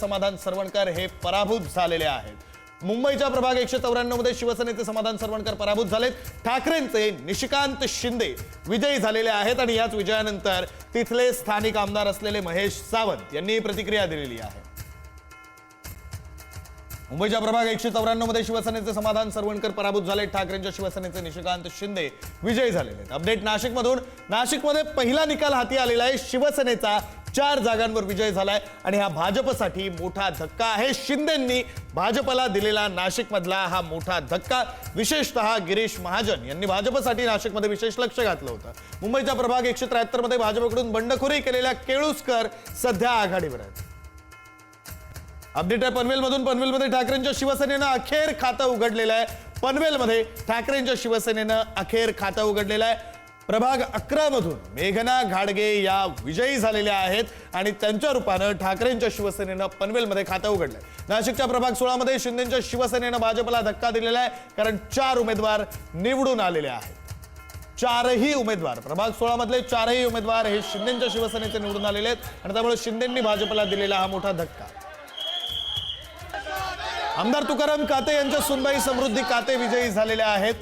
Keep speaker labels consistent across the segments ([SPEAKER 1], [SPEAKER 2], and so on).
[SPEAKER 1] समाधान सरवणकर हे पराभूत झालेले आहेत। मुंबईच्या प्रभाग 194 मध्ये शिवसेनेचे समाधान सरवणकर पराभूत झालेत। ठाकरेंचे निशिकांत शिंदे विजयी झालेले आहेत आणि याच विजयानंतर तिथले स्थानिक आमदार असलेले महेश सावंत यांनी प्रतिक्रिया दिलेली आहे। मुंबईच्या प्रभाग 194 मध्ये शिवसेनेचे समाधान सरवणकर पराभूत झाले। ठाकरेंच्या शिवसेनेचे निशिकांत शिंदे विजयी झालेले आहेत। अपडेट नाशिकमधून। नाशिकमध्ये पहिला निकाल हाती आलेला आहे। शिवसेनेचा 4 जागांवर विजय झालाय आणि हा भाजपसाठी मोठा धक्का आहे। शिंदेंनी भाजपला दिलेला नाशिकमधला हा मोठा धक्का, विशेषतः गिरीश महाजन यांनी भाजपसाठी नाशिकमध्ये विशेष लक्ष घातलं होतं। मुंबईच्या प्रभाग 173 मध्ये भाजपकडून बंडखोरी केलेल्या केळुसकर सध्या आघाडीवर आहेत। अपडेट आहे पनवेलमधून। पनवेलमध्ये ठाकरेंच्या शिवसेनेनं अखेर खातं उघडलेलं आहे। पनवेलमध्ये ठाकरेंच्या शिवसेनेनं अखेर खातं उघडलेलं आहे। प्रभाग 11 मधून मेघना घाडगे या विजयी झालेल्या आहेत आणि त्यांच्या रूपानं ठाकरेंच्या शिवसेनेनं पनवेलमध्ये खातं उघडलंय। नाशिकच्या प्रभाग 16 मध्ये शिंदेच्या शिवसेनेनं भाजपला धक्का दिलेला आहे, कारण 4 उमेदवार निवडून आलेले आहेत। 4ही उमेदवार, प्रभाग 16 मधले 4ही उमेदवार हे शिंदेच्या शिवसेनेचे निवडून आलेले आहेत आणि त्यामुळे शिंदेंनी भाजपला दिलेला हा मोठा धक्का। आमदार तुकाराम काते यांच्या सुनबाई समृद्धी काते विजयी झालेल्या आहेत।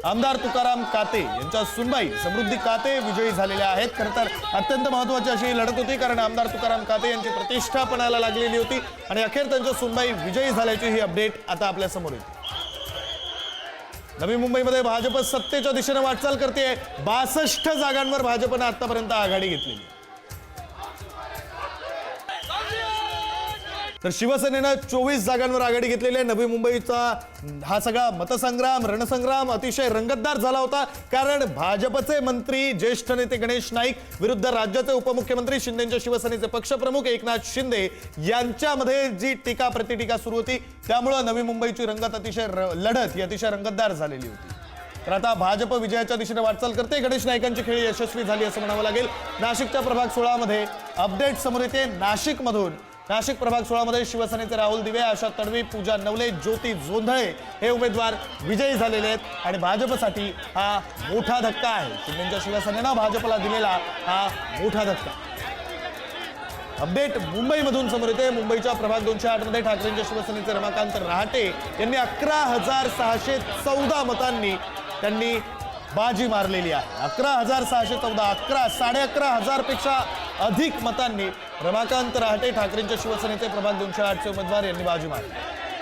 [SPEAKER 1] आमदार तुकाराम काते यांच्या सुनबाई समृद्धी काते विजयी झालेल्या आहेत। खरं तर अत्यंत महत्त्वाची अशी ही लढत होती, कारण आमदार तुकाराम काते यांची प्रतिष्ठा पणाला लागलेली होती आणि अखेर त्यांच्या सुनबाई विजयी झाल्याची ही अपडेट आता आपल्या समोर येते। नवी मुंबईमध्ये भाजप सत्तेच्या दिशेने वाटचाल करते। 62 जागांवर भाजपने आतापर्यंत आघाडी घेतलेली। तर शिवसेनेनं 24 जागांवर आघाडी घेतलेली आहे। नवी मुंबईचा हा सगळा मतसंग्राम, रणसंग्राम अतिशय रंगतदार झाला होता, कारण भाजपचे मंत्री ज्येष्ठ नेते गणेश नाईक विरुद्ध राज्याचे उपमुख्यमंत्री शिंदेच्या शिवसेनेचे पक्षप्रमुख एकनाथ शिंदे यांच्यामध्ये जी टीका प्रतिटीका सुरू होती, त्यामुळे नवी मुंबईची रंगत लढत ही अतिशय रंगतदार झालेली होती। तर आता भाजप विजयाच्या दिशेने वाटचाल करते। गणेश नाईकांची खेळी यशस्वी झाली असं म्हणावं लागेल। नाशिकच्या प्रभाग 16 मध्ये अपडेट समोर येते। नाशिक प्रभाग 16 मध्ये शिवसेनेचे राहुल दिवे, आशा तडवी, पूजा नवले, ज्योती जोंधळे हे उमेदवार विजयी झालेले आहेत आणि भाजपसाठी हा मोठा धक्का आहे। शिंदेच्या शिवसेनेनं भाजपला दिलेला हा मोठा धक्का। अपडेट मुंबईमधून समोर येते। मुंबईच्या प्रभाग 208 मध्ये ठाकरेंच्या शिवसेनेचे रमाकांत रहाटे यांनी 11,614 मतांनी त्यांनी बाजी मारलेली आहे। 11,614, 11,500 पेक्षा अधिक मतांनी रमाकांत रहाटे ठाकरेंच्या शिवसेनेचे प्रभाग 208 चे उमेदवार यांनी बाजी मारली।